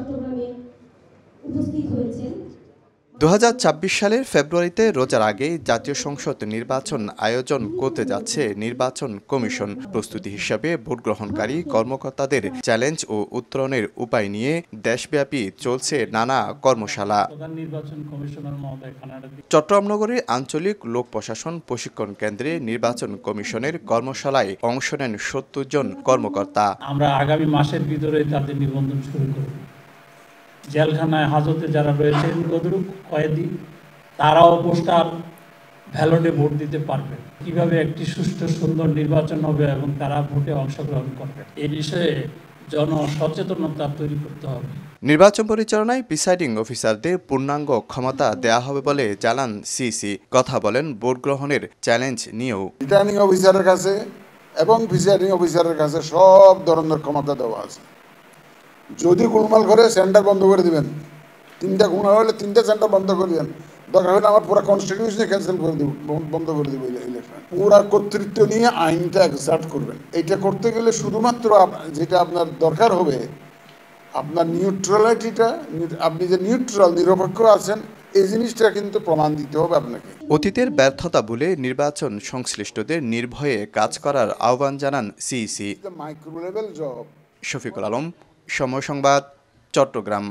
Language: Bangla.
চট্টগ্রামে উপস্থিত হয়েছেন। 2026 সালের ফেব্রুয়ারিতে রোজার আগেই জাতীয় সংসদ নির্বাচন আয়োজন করতে যাচ্ছে নির্বাচন কমিশন। প্রস্তুতি হিসাবে ভোট গ্রহণকারী কর্মকর্তাদের চ্যালেঞ্জ ও উত্তরণের উপায় নিয়ে দেশব্যাপী চলছে নানা কর্মশালা। চট্টগ্রাম নগরীর আঞ্চলিক লোক প্রশাসন প্রশিক্ষণ কেন্দ্রে নির্বাচন কমিশনের কর্মশালায় অংশ নেন 70 জন কর্মকর্তা। আমরা আগামী মাসের ভিতরে তাদের নিবন্ধন শুরু করব। জেলখানায় হাজতে যারা রয়েছেন কয়েদি, তারাও পোস্টাল ব্যালটে ভোট দিতে পারবে। কিভাবে একটি সুষ্ঠু সুন্দর নির্বাচন হবে এবং তারা ভোটে অংশগ্রহণ করবে, এই বিষয়ে জনসচেতনতা তৈরি করতে হবে। নির্বাচন পরিচালনায় প্রিসাইডিং অফিসারদের পূর্ণাঙ্গ ক্ষমতা দেয়া হবে বলে জানান সিসি। কথা বলেন ভোট গ্রহণের চ্যালেঞ্জ নিয়েও। রিটার্নিং অফিসারের কাছে এবং প্রিসাইডিং অফিসারের কাছে সব ধরনের ক্ষমতা দেওয়া আছে। যদি গোলমাল করে সেন্টার বন্ধ করে দিবেন, 3টা গুণ হলে 3টা সেন্টার বন্ধ করে দেবেন, দরকার হলে আমার পুরো কনস্টিটিউশনে ক্যান্সেল করে দিব, বন্ধ করে দিব ইলেকশন। পুরা কর্তৃত্ব নিয়ে আইনটা এক্সার্ট করবেন। এইটা করতে গেলে শুধুমাত্র যেটা আপনার দরকার হবে, আপনার নিউট্রালিটিটা, আপনি যে নিউট্রাল নিরপেক্ষ আছেন, এই জিনিসটা কিন্তু প্রমাণ দিতে হবে আপনাকে। অতীতের ব্যর্থতা বলে নির্বাচন সংশ্লিষ্টদের নির্ভয়ে কাজ করার আহ্বান জানান CEC. Micro level job. Shafiqul Alam, সময় সংবাদ, চট্টগ্রাম।